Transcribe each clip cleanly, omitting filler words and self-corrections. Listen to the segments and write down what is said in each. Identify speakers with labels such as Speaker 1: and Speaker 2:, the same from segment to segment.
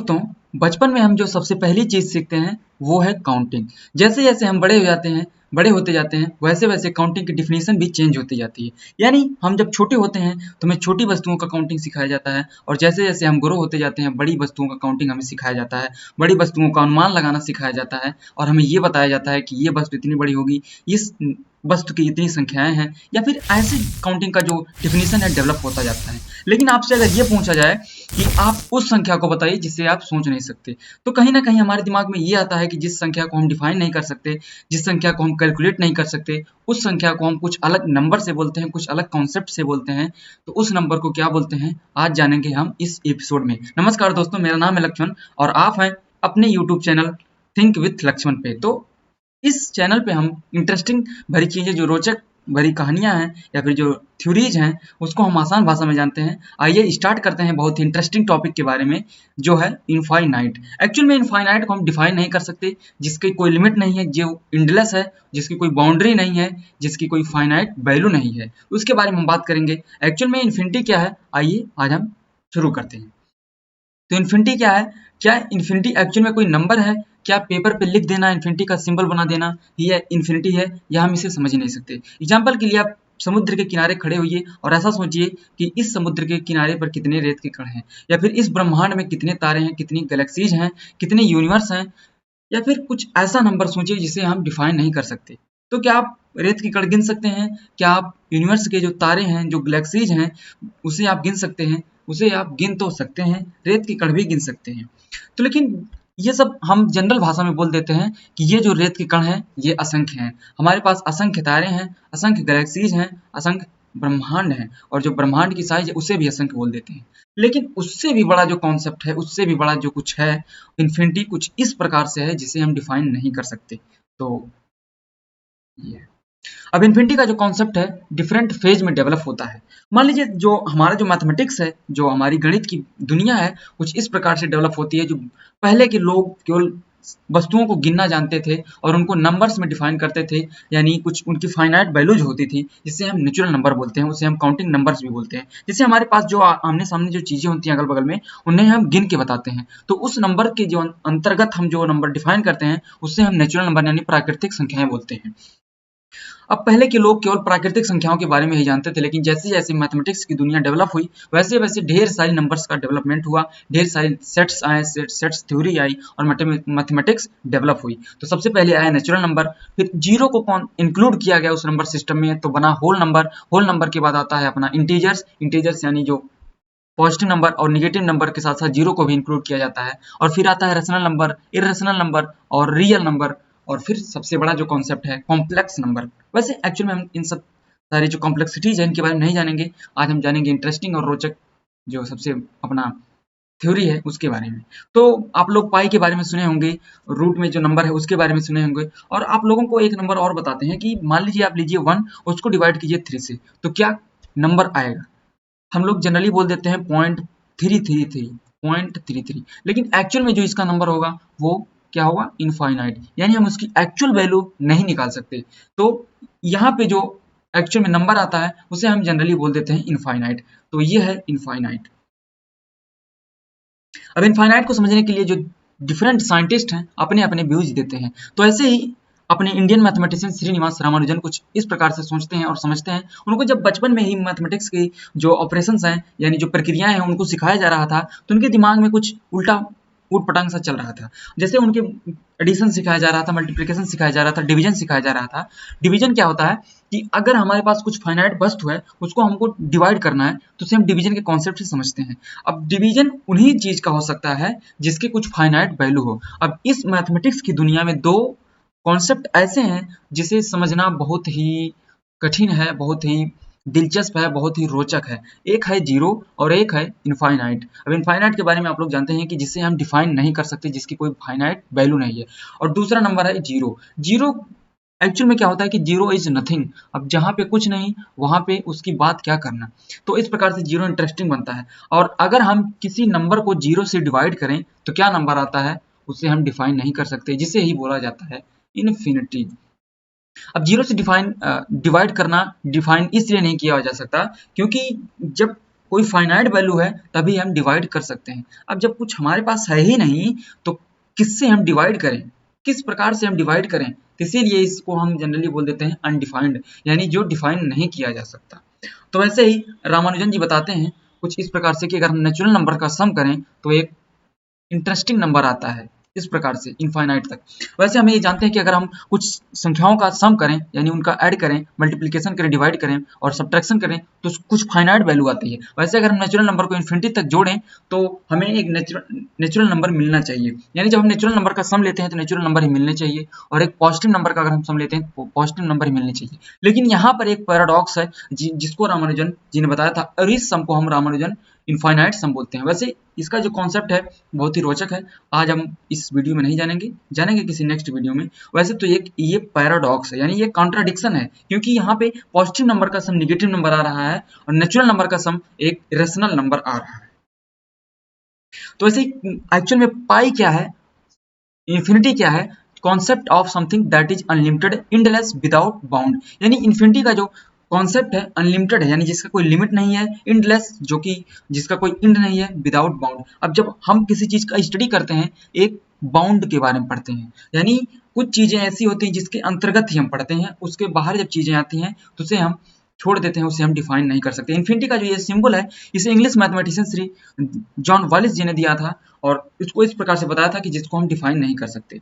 Speaker 1: दोस्तों, बचपन में हम जो सबसे पहली चीज़ सीखते हैं वो है काउंटिंग। जैसे-जैसे हम बड़े होते जाते हैं, वैसे-वैसे काउंटिंग की डेफिनेशन भी चेंज होती जाती है। यानी हम जब छोटे होते हैं तो हमें छोटी वस्तुओं का काउंटिंग सिखाया जाता है और जैसे-जैसे हम ग्रो होते जाते हैं, बड़ी वस्तुओं का काउंटिंग हमें सिखाया जाता है। बड़ी वस्तुओं का अनुमान लगाना सिखाया जाता है और हमें ये बताया जाता है कि ये वस्तु इतनी बड़ी होगी, इस वस्तु की इतनी संख्याएँ हैं, या फिर ऐसे काउंटिंग का जो डेफिनेशन है डेवलप होता जाता है। लेकिन आपसे अगर ये पूछा जाए कि आप उस संख्या को बताइए जिसे आप सोच नहीं सकते, तो कहीं न कहीं हमारे दिमाग में ये आता है कि जिस संख्या को हम डिफाइन नहीं कर सकते, जिस संख्या को हम कैलकुलेट नहीं कर सकते, उस संख्या को हम कुछ अलग नंबर से बोलते हैं, कुछ अलग कॉन्सेप्ट से बोलते हैं। तो उस नंबर को क्या बोलते हैं, आज जानेंगे हम इस एपिसोड में। नमस्कार दोस्तों, मेरा नाम है लक्ष्मण और आप हैं अपने YouTube channel think with Lakshman पे। तो इस चैनल पे हम इंटरेस्टिंग भरी चीज़ें, जो रोचक भरी कहानियाँ हैं या फिर जो थ्योरीज हैं, उसको हम आसान भाषा में जानते हैं। आइए स्टार्ट करते हैं बहुत ही इंटरेस्टिंग टॉपिक के बारे में, जो है इनफाइनाइट। एक्चुअल में इनफाइनाइट को हम डिफाइन नहीं कर सकते, जिसकी कोई लिमिट नहीं है, जो एंडलेस है, जिसकी कोई बाउंड्री नहीं है, जिसकी कोई फाइनाइट वैल्यू नहीं है, उसके बारे में हम बात करेंगे। एक्चुअल में इन्फिनिटी क्या है, आइए आज हम शुरू करते हैं। तो इन्फिनिटी क्या है? क्या इन्फिनिटी एक्चुअल में कोई नंबर है? क्या पेपर पे लिख देना, इन्फिनिटी का सिंबल बना देना ये इन्फिनिटी है, या हम इसे समझ ही नहीं सकते? एग्जाम्पल के लिए आप समुद्र के किनारे खड़े होइए और ऐसा सोचिए कि इस समुद्र के किनारे पर कितने रेत के कण हैं, या फिर इस ब्रह्मांड में कितने तारे हैं, कितनी गैलेक्सीज हैं, कितने यूनिवर्स हैं, या फिर कुछ ऐसा नंबर सोचिए जिसे हम डिफाइन नहीं कर सकते। तो क्या आप रेत के कण गिन सकते हैं? क्या आप यूनिवर्स के जो तारे हैं, जो गैलेक्सीज हैं, उसे आप गिन सकते हैं? उसे आप गिन तो सकते हैं, रेत के कण भी गिन सकते हैं। तो लेकिन ये सब हम जनरल भाषा में बोल देते हैं कि ये जो रेत के कण हैं, ये असंख्य हैं। हमारे पास असंख्य तारे हैं, असंख्य गैलेक्सीज हैं, असंख्य ब्रह्मांड हैं, और जो ब्रह्मांड की साइज है उसे भी असंख्य बोल देते हैं। लेकिन उससे भी बड़ा जो कॉन्सेप्ट है, उससे भी बड़ा जो कुछ है, इन्फिनिटी कुछ इस प्रकार से है जिसे हम डिफाइन नहीं कर सकते। तो ये है। अब इन्फिनिटी का जो कॉन्सेप्ट है डिफरेंट फेज में डेवलप होता है। मान लीजिए जो हमारा जो मैथमेटिक्स है, जो हमारी गणित की दुनिया है, कुछ इस प्रकार से डेवलप होती है। जो पहले के लोग केवल वस्तुओं को गिनना जानते थे और उनको नंबर्स में डिफाइन करते थे, यानी कुछ उनकी फाइनाइट वैल्यूज होती थी, जिसे हम नेचुरल नंबर बोलते हैं, उसे हम काउंटिंग नंबर्स भी बोलते हैं। जिससे हमारे पास जो आमने सामने जो चीजें होती हैं अगल बगल में, उन्हें हम गिन के बताते हैं। तो उस नंबर के जो अंतर्गत हम जो नंबर डिफाइन करते हैं, उससे हम नेचुरल नंबर यानी प्राकृतिक संख्याएं बोलते हैं। अब पहले के लोग केवल प्राकृतिक संख्याओं के बारे में ही जानते थे, लेकिन जैसे-जैसे मैथमेटिक्स की दुनिया डेवलप हुई, वैसे-वैसे ढेर सारी नंबर्स का डेवलपमेंट हुआ, ढेर सारे सेट्स आए, सेट्स थ्योरी आई और मैथमेटिक्स डेवलप हुई। तो सबसे पहले आया नेचुरल नंबर, फिर जीरो को कौन इंक्लूड किया गया उस नंबर सिस्टम में, तो बना होल नंबर। होल नंबर के बाद आता है अपना इंटीजर्स, इंटीजर्स यानी जो पॉजिटिव नंबर और नेगेटिव नंबर के साथ साथ जीरो को भी इंक्लूड किया जाता है। और फिर आता है रेशनल नंबर, इर्रेशनल नंबर और रियल नंबर, और फिर सबसे बड़ा जो कॉन्सेप्ट है कॉम्प्लेक्स नंबर। वैसे एक्चुअल में हम इन सब सारी जो कॉम्प्लेक्सिटीज है इनके बारे में नहीं जानेंगे। आज हम जानेंगे इंटरेस्टिंग और रोचक जो सबसे अपना थ्योरी है उसके बारे में। तो आप लोग पाई के बारे में सुने होंगे, रूट में जो नंबर है उसके बारे में सुने होंगे। और आप लोगों को एक नंबर और बताते हैं कि मान लीजिए आप लीजिए 1, उसको डिवाइड कीजिए 3 से, तो क्या नंबर आएगा? हम लोग जनरली बोल देते हैं 0.333, 0.33, लेकिन एक्चुअल में जो इसका नंबर होगा वो क्या होगा? इनफाइनाइट, यानी हम उसकी एक्चुअल वैल्यू नहीं निकाल सकते। तो यहाँ पे जो एक्चुअल में नंबर आता है उसे हम जनरली बोल देते हैं इनफाइनाइट। तो ये है इनफाइनाइट। अब इनफाइनाइट को समझने के लिए जो डिफरेंट साइंटिस्ट हैं अपने अपने व्यूज देते हैं। तो ऐसे ही अपने इंडियन मैथमेटिशियन श्रीनिवास रामानुजन कुछ इस प्रकार से सोचते हैं और समझते हैं। उनको जब बचपन में ही मैथमेटिक्स की जो ऑपरेशंस हैं, यानी जो प्रक्रियाएं हैं, उनको सिखाया जा रहा था, तो उनके दिमाग में कुछ उल्टा ऊट पटांग सा चल रहा था। जैसे उनके एडिशन सिखाया जा रहा था, मल्टीप्लिकेशन सिखाया जा रहा था, डिवीजन सिखाया जा रहा था। डिवीजन क्या होता है कि अगर हमारे पास कुछ फाइनाइट वस्तु है, उसको हमको डिवाइड करना है, तो उसे हम डिवीजन के कॉन्सेप्ट से समझते हैं। अब डिवीजन उन्हीं चीज का हो सकता है जिसके कुछ फाइनाइट वैल्यू हो। अब इस मैथमेटिक्स की दुनिया में दो कॉन्सेप्ट ऐसे हैं जिसे समझना बहुत ही कठिन है, बहुत ही दिलचस्प है, बहुत ही रोचक है। एक है जीरो और एक है इनफाइनाइट। अब इनफाइनाइट के बारे में आप लोग जानते हैं कि जिसे हम डिफाइन नहीं कर सकते, जिसकी कोई फाइनाइट वैल्यू नहीं है। और दूसरा नंबर है जीरो। जीरो एक्चुअल में क्या होता है कि जीरो इज नथिंग। अब जहाँ पे कुछ नहीं, वहाँ पे उसकी बात क्या करना। तो इस प्रकार से जीरो इंटरेस्टिंग बनता है। और अगर हम किसी नंबर को जीरो से डिवाइड करें तो क्या नंबर आता है, उसे हम डिफाइन नहीं कर सकते, जिसे ही बोला जाता है इनफिनिटी। अब जीरो से डिवाइड करना डिफाइन इसलिए नहीं किया जा सकता क्योंकि जब कोई फाइनाइट वैल्यू है तभी हम डिवाइड कर सकते हैं। अब जब कुछ हमारे पास है ही नहीं तो किससे हम डिवाइड करें, किस प्रकार से हम डिवाइड करें, तो इसीलिए इसको हम जनरली बोल देते हैं अनडिफाइंड, यानी जो डिफाइन नहीं किया जा सकता। तो वैसे ही रामानुजन जी बताते हैं कुछ इस प्रकार से कि अगर हम नेचुरल नंबर का सम करें तो एक इंटरेस्टिंग नंबर आता है इस प्रकार से इनफाइनाइट तक। वैसे हम ये जानते हैं कि अगर हम कुछ संख्याओं का सम करें यानी उनका ऐड करें, मल्टीप्लिकेशन करें, डिवाइड करें और सब्ट्रैक्शन करें तो कुछ फाइनाइट वैल्यू आती है। वैसे अगर हम नेचुरल नंबर को इन्फिनिटी तक जोड़ें तो हमें एक नेचुरल नंबर मिलना चाहिए, यानी जब हम नेचुरल नंबर का सम लेते हैं तो नेचुरल नंबर ही मिलने चाहिए, और एक पॉजिटिव नंबर का अगर हम सम लेते हैं तो पॉजिटिव नंबर ही मिलने चाहिए। लेकिन यहाँ पर एक पैराडॉक्स है जिसको रामानुजन जी ने बताया था, और इस सम को हम रामानुजन इनफाइनाइट सम बोलते हैं। वैसे इसका जो कॉन्सेप्ट है बहुत ही रोचक है, आज हम इस वीडियो में नहीं जानेंगे किसी नेक्स्ट वीडियो में। वैसे तो ये पैराडॉक्स है, यानी ये कॉन्ट्राडिक्शन है, क्योंकि यहाँ पे पॉजिटिव नंबर का सम निगेटिव नंबर आ रहा है और नेचुरल नंबर का सम एक इरेशनल नंबर आ रहा है। तो वैसे एक्चुअल में पाई क्या है, इन्फिनिटी क्या है, concept of something that is unlimited, endless, without bound. यानी इन्फिनिटी का जो कॉन्सेप्ट है अनलिमिटेड है, यानी जिसका कोई लिमिट नहीं है, एंडलेस जो कि जिसका कोई एंड नहीं है, विदाउट बाउंड। अब जब हम किसी चीज का स्टडी करते हैं एक बाउंड के बारे में पढ़ते हैं, यानी कुछ चीजें ऐसी होती हैं जिसके अंतर्गत ही हम पढ़ते हैं, उसके बाहर जब चीजें आती हैं तो उसे हम छोड़ देते हैं, उसे हम डिफाइन नहीं कर सकते। इन्फिनिटी का जो ये सिंबल है इसे English mathematician Shri John Wallis ji ने दिया था और इसको इस प्रकार से बताया था कि जिसको हम डिफाइन नहीं कर सकते।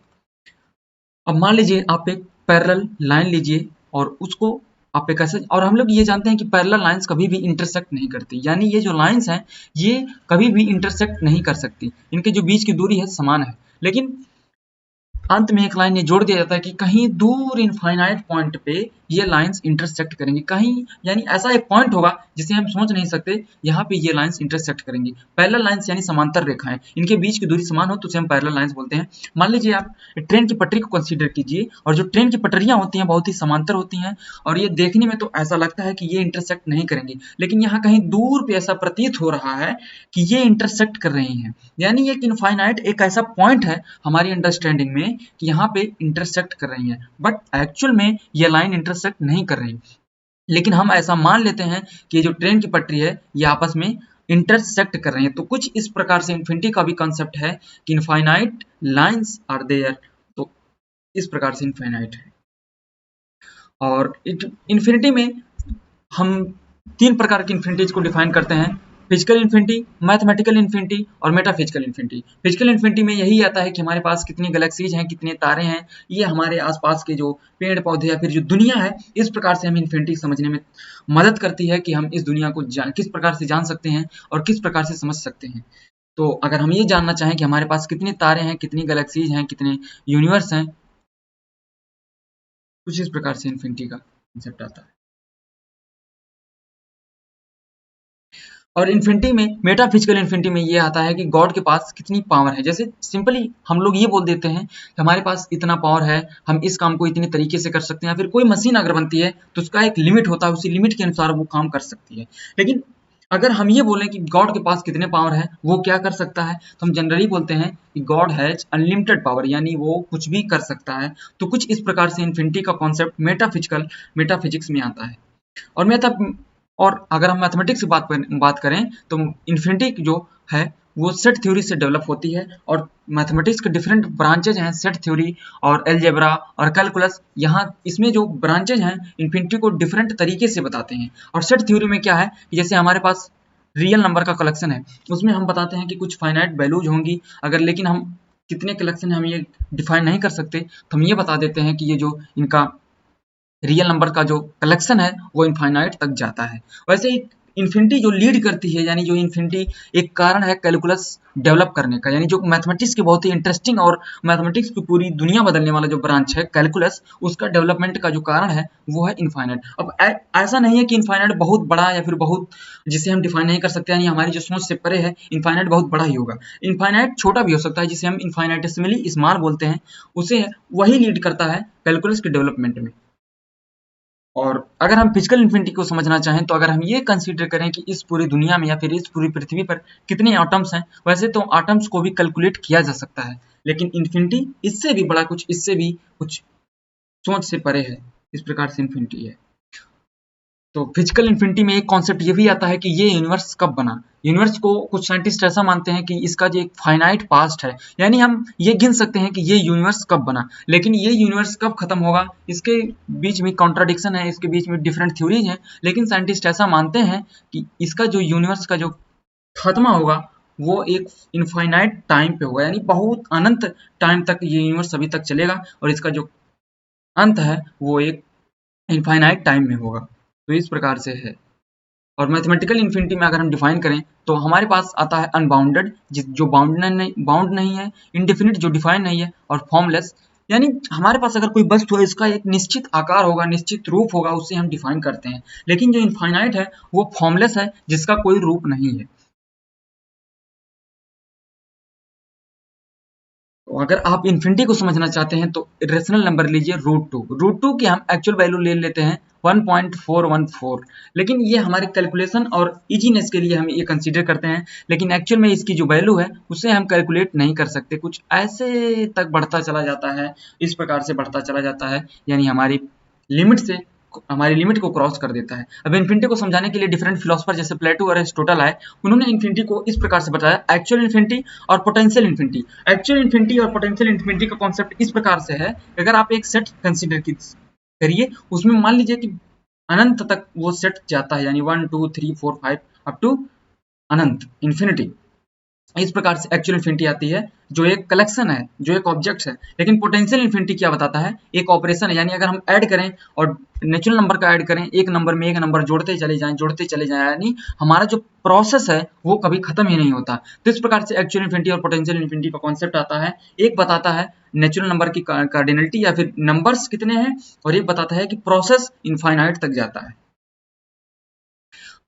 Speaker 1: अब मान लीजिए आप एक पैरेलल लाइन लीजिए और उसको आप एक ऐसे, और हम लोग ये जानते हैं कि पैरेलल लाइंस कभी भी इंटरसेक्ट नहीं करती, यानी ये जो लाइंस हैं ये कभी भी इंटरसेक्ट नहीं कर सकती, इनके जो बीच की दूरी है समान है। लेकिन अंत में एक लाइन ये जोड़ दिया जाता है कि कहीं दूर इनफाइनाइट पॉइंट पे ये लाइंस इंटरसेक्ट करेंगी, कहीं यानी ऐसा एक पॉइंट होगा जिसे हम सोच नहीं सकते, यहाँ पे ये लाइंस इंटरसेक्ट करेंगी। पैरेलल लाइंस यानी समांतर रेखाएं, इनके बीच की दूरी समान हो तो उसे हम पैरेलल लाइंस बोलते हैं। मान लीजिए आप ट्रेन की पटरी को कंसीडर कीजिए, और जो ट्रेन की पटरियां होती हैं बहुत ही समांतर होती हैं और ये देखने में तो ऐसा लगता है कि ये इंटरसेक्ट नहीं करेंगी, लेकिन यहाँ कहीं दूर पे ऐसा प्रतीत हो रहा है कि ये इंटरसेक्ट कर रही हैं। यानी एक इनफाइनाइट एक ऐसा पॉइंट है हमारी अंडरस्टैंडिंग में कि यहाँ पे इंटरसेक्ट कर रही हैं, बट एक्चुअल में ये लाइन इंटरसेक्ट नहीं कर रही, लेकिन हम ऐसा मान लेते हैं कि ये जो ट्रेन की पटरी है ये आपस में इंटरसेक्ट कर रही है। तो कुछ इस प्रकार से इन्फिनिटी का भी कंसेप्ट है कि इनफाइनाइट लाइंस आर देयर, तो इस प्रकार से इनफाइनाइट है। और इन्फिनिटी में हम तीन प्रकार की इन्फिनिटीज को डिफाइन करते हैं, फिजिकल इन्फिनिटी, मैथमेटिकल इन्फिनिटी और मेटाफिजिकल इन्फिनिटी। फिजिकल इन्फिनिटी में यही आता है कि हमारे पास कितनी गैलेक्सीज हैं, कितने तारे हैं, ये हमारे आसपास के जो पेड़ पौधे या फिर जो दुनिया है, इस प्रकार से हमें इन्फिनिटी समझने में मदद करती है कि हम इस दुनिया को किस प्रकार से जान सकते हैं और किस प्रकार से समझ सकते हैं। तो अगर हम ये जानना चाहें कि हमारे पास कितने तारे हैं, कितनी गैलेक्सीज हैं, कितने यूनिवर्स हैं, कुछ इस प्रकार से इन्फिनिटी का कंसेप्ट आता है। और इन्फिनिटी में, मेटाफिजिकल इन्फिनिटी में ये आता है कि गॉड के पास कितनी पावर है। जैसे सिंपली हम लोग ये बोल देते हैं कि हमारे पास इतना पावर है, हम इस काम को इतने तरीके से कर सकते हैं, फिर कोई मशीन अगर बनती है तो उसका एक लिमिट होता है, उसी लिमिट के अनुसार वो काम कर सकती है। लेकिन अगर हम ये बोलें कि गॉड के पास कितने पावर है, वो क्या कर सकता है, तो हम जनरली बोलते हैं कि गॉड हैज अनलिमिटेड पावर, यानी वो कुछ भी कर सकता है। तो कुछ इस प्रकार से इन्फिनिटी का कॉन्सेप्ट मेटाफिजिक्स में आता है। और और अगर हम मैथमेटिक्स की बात करें तो इन्फिनिटी जो है वो सेट थ्योरी से डेवलप होती है, और मैथमेटिक्स के डिफरेंट ब्रांचेज हैं, सेट थ्योरी और अलजेब्रा और कैलकुलस। यहाँ इसमें जो ब्रांचेज हैं इन्फिनिटी को डिफरेंट तरीके से बताते हैं। और सेट थ्योरी में क्या है कि जैसे हमारे पास रियल नंबर का कलेक्शन है, उसमें हम बताते हैं कि कुछ फाइनाइट वैल्यूज होंगी, अगर लेकिन हम कितने कलेक्शन है हम ये डिफाइन नहीं कर सकते, तो हम ये बता देते हैं कि ये जो इनका रियल नंबर का जो कलेक्शन है वो इनफाइनाइट तक जाता है। वैसे ही इन्फिनिटी जो लीड करती है, यानी जो इन्फिनिटी एक कारण है कैलकुलस डेवलप करने का, यानी जो मैथमेटिक्स की बहुत ही इंटरेस्टिंग और मैथमेटिक्स की पूरी दुनिया बदलने वाला जो ब्रांच है कैलकुलस, उसका डेवलपमेंट का जो कारण है वो है इनफाइनाइट। अब ऐसा नहीं है कि इनफाइनाइट बहुत बड़ा या फिर बहुत जिसे हम डिफाइन नहीं कर सकते, यानी हमारी जो सोच से परे है, इनफाइनाइट बहुत बड़ा ही होगा। इनफाइनाइट छोटा भी हो सकता है, जिसे हम इनफाइनाइटेसिमली स्मॉल बोलते हैं, उसे वही लीड करता है कैलकुलस के डेवलपमेंट में। और अगर हम फिजिकल इन्फिनिटी को समझना चाहें तो अगर हम ये कंसीडर करें कि इस पूरी दुनिया में या फिर इस पूरी पृथ्वी पर कितने एटम्स हैं, वैसे तो एटम्स को भी कैलकुलेट किया जा सकता है, लेकिन इन्फिनिटी इससे भी बड़ा कुछ, इससे भी कुछ सोच से परे है। इस प्रकार से इन्फिनिटी है। तो फिजिकल इन्फिनिटी में एक कॉन्सेप्ट ये भी आता है कि ये यूनिवर्स कब बना। यूनिवर्स को कुछ साइंटिस्ट ऐसा मानते हैं कि इसका जो एक फाइनाइट पास्ट है, यानी हम ये गिन सकते हैं कि ये यूनिवर्स कब बना, लेकिन ये यूनिवर्स कब खत्म होगा इसके बीच में कॉन्ट्राडिक्शन है, इसके बीच में डिफरेंट थ्योरीज हैं। लेकिन साइंटिस्ट ऐसा मानते हैं कि इसका जो यूनिवर्स का जो खात्मा होगा वो एक इनफाइनाइट टाइम पे होगा, यानी बहुत अनंत टाइम तक ये यूनिवर्स अभी तक चलेगा और इसका जो अंत है वो एक इनफाइनाइट टाइम में होगा। तो इस प्रकार से है। और मैथमेटिकल इन्फिनिटी में अगर हम डिफाइन करें तो हमारे पास आता है अनबाउंडेड, जो बाउंड नहीं है, इनडिफिनिट जो डिफाइन नहीं है, और फॉर्मलेस, यानी हमारे पास अगर कोई वस्तु है इसका एक निश्चित आकार होगा, निश्चित रूप होगा, उससे हम डिफाइन करते हैं। लेकिन जो इनफाइनाइट है वो फॉर्मलेस है, जिसका कोई रूप नहीं है। तो अगर आप इन्फिनिटी को समझना चाहते हैं तो रेशनल नंबर लीजिए रूट टू की हम एक्चुअल वैल्यू ले लेते हैं 1.414, लेकिन ये हमारे कैलकुलेशन और इजीनेस के लिए हम ये कंसीडर करते हैं, लेकिन एक्चुअल में इसकी जो वैल्यू है उसे हम कैलकुलेट नहीं कर सकते, कुछ ऐसे तक बढ़ता चला जाता है, इस प्रकार से बढ़ता चला जाता है, यानी हमारी लिमिट को क्रॉस कर देता है। अब इन्फिनिटी को समझाने के लिए डिफरेंट फिलोसफर जैसे प्लेटो और एरिस्टोटल आए, उन्होंने इन्फिनिटी को इस प्रकार से बताया, एक्चुअल इन्फिनिटी और पोटेंशियल इन्फिनिटी। एक्चुअल इन्फिनिटी और पोटेंशियल इन्फिनिटी का कॉन्सेप्ट इस प्रकार से है, अगर आप एक सेट कंसीडर करिए, उसमें मान लीजिए कि अनंत तक वो सेट जाता है, यानी 1 2 3 4 5 अप टू अनंत इन्फिनिटी। इस प्रकार से एक्चुअल इन्फिनिटी आती है, जो एक कलेक्शन है, जो एक ऑब्जेक्ट है। लेकिन पोटेंशियल इन्फिनिटी क्या बताता है, एक ऑपरेशन है, यानी अगर हम ऐड करें और नेचुरल नंबर का ऐड करें, एक नंबर में एक नंबर जोड़ते चले जाएं, यानी हमारा जो प्रोसेस है वो कभी खत्म ही नहीं होता। तो इस प्रकार से एक्चुअल इन्फिनिटी और पोटेंशियल इन्फिनिटी का कॉन्सेप्ट आता है। एक बताता है नेचुरल नंबर की कार्डिनलिटी या फिर नंबर्स कितने हैं, और एक बताता है कि प्रोसेस इनफाइनाइट तक जाता है।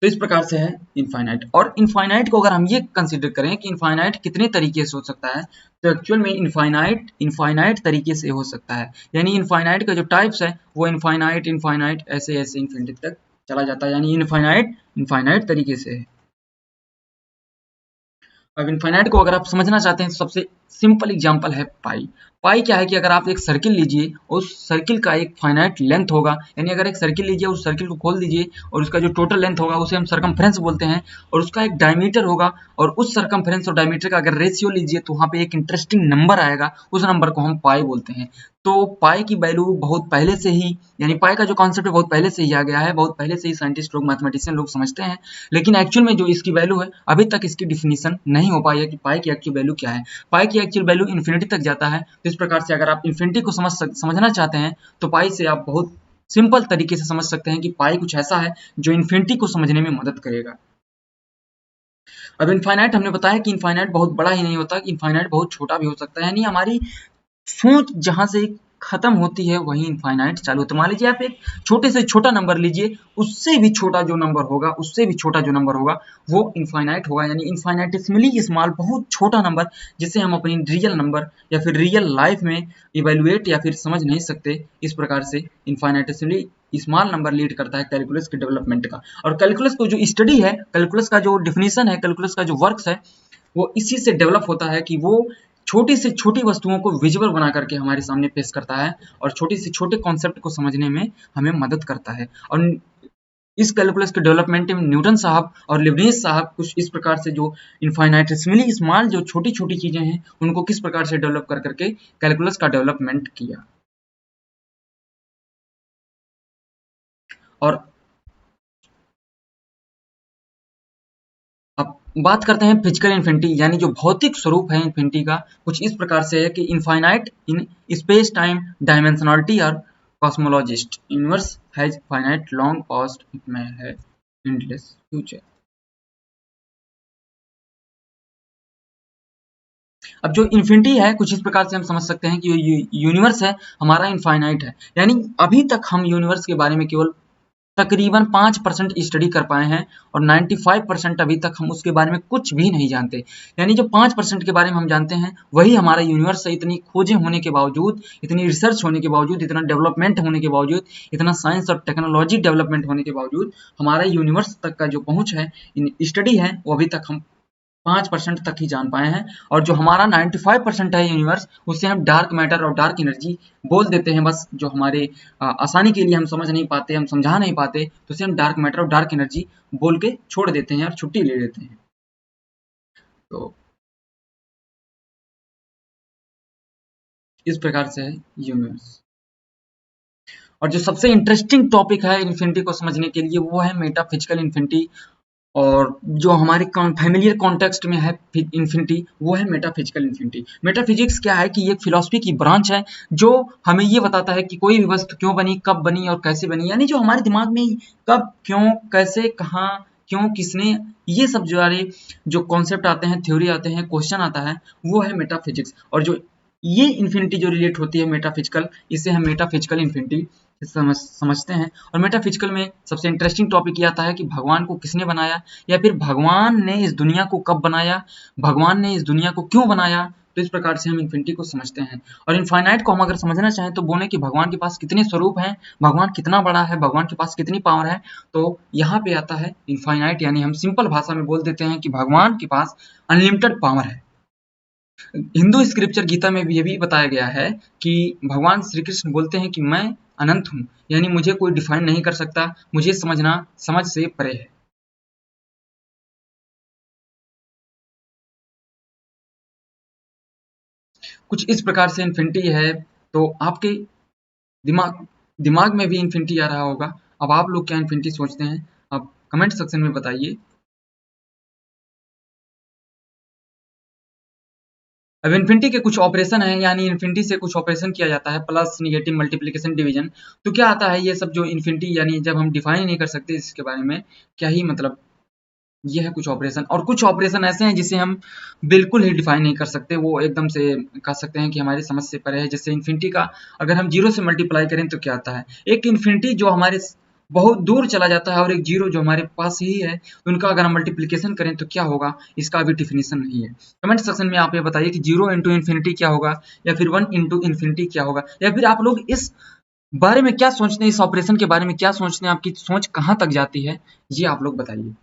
Speaker 1: तो इस प्रकार से है इनफाइनाइट। और इनफाइनाइट को अगर हम ये कंसीडर करें कि इनफाइनाइट कितने तरीके से हो सकता है, तो एक्चुअल में इनफाइनाइट तरीके से हो सकता है, यानी इनफाइनाइट का जो टाइप्स है वो इनफाइनाइट ऐसे ऐसे इन्फिनिटी तक चला जाता है, यानी इनफाइनाइट तरीके से है। अब इनफाइनाइट को अगर आप समझना चाहते हैं तो सबसे सिंपल एग्जांपल है पाई। पाई क्या है कि अगर आप एक सर्किल लीजिए, उस सर्किल का एक फाइनाइट लेंथ होगा, यानी अगर एक सर्किल लीजिए, उस सर्किल को खोल दीजिए और उसका जो टोटल लेंथ होगा उसे हम सरकमफ्रेंस बोलते हैं, और उसका एक डायमीटर होगा, और उस सरकमफ्रेंस और डायमीटर का अगर रेशियो लीजिए तो वहाँ पे एक इंटरेस्टिंग नंबर आएगा, उस नंबर को हम पाई बोलते हैं। तो पाई की वैल्यू बहुत पहले से ही, यानी पाई का जो कॉन्सेप्ट है बहुत पहले से ही आ गया है, बहुत पहले से ही साइंटिस्ट लोग, मैथमेटिशियन लोग समझते हैं, लेकिन एक्चुअल में जो इसकी वैल्यू है अभी तक इसकी डिफिनीशन नहीं हो पाई है कि पाई की एक्चुअल वैल्यू क्या है। पाई की एक्चुअल वैल्यू इन्फिनिटी तक जाता है। तो इस प्रकार से अगर आप इन्फिनिटी को समझना चाहते हैं तो पाई से आप बहुत सिंपल तरीके से समझ सकते हैं कि पाई कुछ ऐसा है जो इन्फिनिटी को समझने में मदद करेगा। अब इनफाइनाइट हमने बताया कि इनफाइनाइट बहुत बड़ा ही नहीं होता, इनफाइनाइट बहुत छोटा भी हो सकता है, यानी हमारी सोच जहां से खत्म होती है वही इनफाइनाइट चालू होता है। मान लीजिए आप एक छोटे से छोटा नंबर लीजिए, उससे भी छोटा जो नंबर होगा, वो इनफाइनाइट होगा, यानी इनफाइनाइटिसमली स्मॉल, बहुत छोटा नंबर, जिसे हम अपनी रियल नंबर या फिर रियल लाइफ में इवेल्युएट या फिर समझ नहीं सकते। इस प्रकार से इनफाइनाइटिसमली स्मॉल नंबर लीड करता है कैलकुलस के डेवलपमेंट का। और कैलकुलस को जो स्टडी है, कैलकुलस का जो डिफिनीशन है, कैलकुलस का जो वर्क्स है, वो इसी से डेवलप होता है कि वो छोटी से छोटी वस्तुओं को विजुअल बना करके हमारे सामने पेश करता है, और छोटे से छोटे कॉन्सेप्ट को समझने में हमें मदद करता है। और इस कैलकुलस के डेवलपमेंट में न्यूटन साहब और लिबनिज साहब कुछ इस प्रकार से जो इनफाइनाइटेसिमली स्मॉल जो छोटी छोटी चीजें हैं उनको किस प्रकार से डेवलप कर करके कैलकुलस का डेवलपमेंट किया। और अब बात करते हैं फिजिकल इन्फिनिटी, यानी जो भौतिक स्वरूप है इन्फिनिटी का, कुछ इस प्रकार से है कि infinite in space time dimensionality और cosmologist universe has finite long past, it में है एंडलेस फ्यूचर। अब जो इन्फिनिटी है कुछ इस प्रकार से हम समझ सकते हैं कि यूनिवर्स है हमारा इनफाइनाइट है, यानी अभी तक हम यूनिवर्स के बारे में केवल तकरीबन 5% स्टडी कर पाए हैं, और 95% अभी तक हम उसके बारे में कुछ भी नहीं जानते। यानी जो 5% के बारे में हम जानते हैं वही हमारा यूनिवर्स है। इतनी खोजें होने के बावजूद, इतनी रिसर्च होने के बावजूद, इतना डेवलपमेंट होने के बावजूद, इतना साइंस और टेक्नोलॉजी डेवलपमेंट होने के बावजूद, हमारा यूनिवर्स तक का जो पहुंच है, स्टडी है, वो अभी तक हम 5% तक ही जान पाए हैं, और जो हमारा 95% है यूनिवर्स, उसे हम डार्क मैटर और डार्क एनर्जी बोल देते हैं। बस जो हमारे आसानी के लिए हम समझ नहीं पाते, हम समझा नहीं पाते, तो उसे हम डार्क मैटर और डार्क एनर्जी बोल के छोड़ देते हैं और छुट्टी ले लेते हैं। तो इस प्रकार से है यूनिवर्स। और जो सबसे इंटरेस्टिंग टॉपिक है इन्फिनिटी को समझने के लिए, वो है मेटाफिजिकल इन्फिनिटी। और जो हमारे फैमिलियर कॉन्टेक्स्ट में है इन्फिनिटी, वो है मेटाफिजिकल इन्फिनिटी। मेटाफिजिक्स क्या है कि ये फिलॉसफी की ब्रांच है जो हमें ये बताता है कि कोई भी वस्तु क्यों बनी, कब बनी और कैसे बनी, यानी जो हमारे दिमाग में कब, क्यों, कैसे, कहाँ, क्यों, किसने, ये सब जो कॉन्सेप्ट आते हैं, थ्योरी आते हैं, क्वेश्चन आता है, वो है मेटाफिजिक्स। और जो ये इन्फिनिटी जो रिलेट होती है मेटाफिजिकल, इसे हम मेटाफिजिकल इन्फिनिटी समझते हैं। और मेटाफिजिकल में सबसे इंटरेस्टिंग टॉपिक ये आता है कि भगवान को किसने बनाया, या फिर भगवान ने इस दुनिया को कब बनाया, भगवान ने इस दुनिया को क्यों बनाया। तो इस प्रकार से हम इन्फिनिटी को समझते हैं। और इनफाइनाइट को हम अगर समझना चाहें तो बोले कि भगवान के पास कितने स्वरूप हैं, भगवान कितना बड़ा है, भगवान के पास कितनी पावर है, तो यहाँ पे आता है इनफाइनाइट, यानी हम सिंपल भाषा में बोल देते हैं कि भगवान के पास अनलिमिटेड पावर है। हिंदू स्क्रिप्चर गीता में भी ये भी बताया गया है कि भगवान श्री कृष्ण बोलते हैं कि मैं अनंत हूँ, यानी मुझे कोई डिफाइन नहीं कर सकता, मुझे समझना समझ से परे है। कुछ इस प्रकार से इन्फिनिटी है। तो आपके दिमाग दिमाग में भी इन्फिनिटी आ रहा होगा। अब आप लोग क्या इन्फिनिटी सोचते हैं, आप कमेंट सेक्शन में बताइए। अब इन्फिनिटी के कुछ ऑपरेशन हैं, यानी इन्फिनिटी से कुछ ऑपरेशन किया जाता है, प्लस, निगेटिव, मल्टीप्लिकेशन, डिवीजन। तो क्या आता है ये सब जो इन्फिनिटी, यानी जब हम डिफाइन नहीं कर सकते इसके बारे में, क्या ही मतलब, ये है कुछ ऑपरेशन। और कुछ ऑपरेशन ऐसे हैं जिसे हम बिल्कुल ही डिफाइन नहीं कर सकते, वो एकदम से कह सकते हैं कि हमारी समझ से परे है। जैसे इन्फिनिटी का अगर हम जीरो से मल्टीप्लाई करें तो क्या आता है, एक इन्फिनिटी जो हमारे बहुत दूर चला जाता है और एक जीरो जो हमारे पास ही है, उनका अगर हम मल्टीप्लिकेशन करें तो क्या होगा, इसका अभी डिफिनेशन नहीं है। कमेंट सेक्शन में आप ये बताइए कि जीरो इंटू इन्फिनिटी क्या होगा, या फिर वन इंटू इन्फिनिटी क्या होगा, या फिर आप लोग इस बारे में क्या सोचते हैं, इस ऑपरेशन के बारे में क्या सोचते हैं, आपकी सोच कहाँ तक जाती है, ये आप लोग बताइए।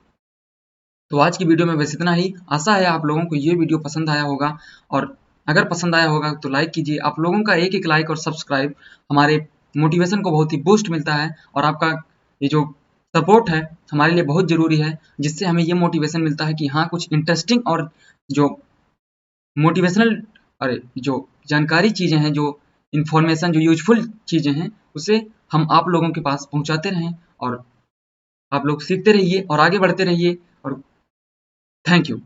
Speaker 1: तो आज की वीडियो में बस इतना ही। आशा है आप लोगों को ये वीडियो पसंद आया होगा, और अगर पसंद आया होगा तो लाइक कीजिए। आप लोगों का एक एक लाइक और सब्सक्राइब हमारे मोटिवेशन को बहुत ही बूस्ट मिलता है, और आपका ये जो सपोर्ट है हमारे लिए बहुत ज़रूरी है, जिससे हमें ये मोटिवेशन मिलता है कि हाँ, कुछ इंटरेस्टिंग और जो मोटिवेशनल, अरे जो जानकारी चीज़ें हैं, जो इन्फॉर्मेशन, जो यूजफुल चीज़ें हैं, उसे हम आप लोगों के पास पहुँचाते रहें। और आप लोग सीखते रहिए और आगे बढ़ते रहिए। और थैंक यू।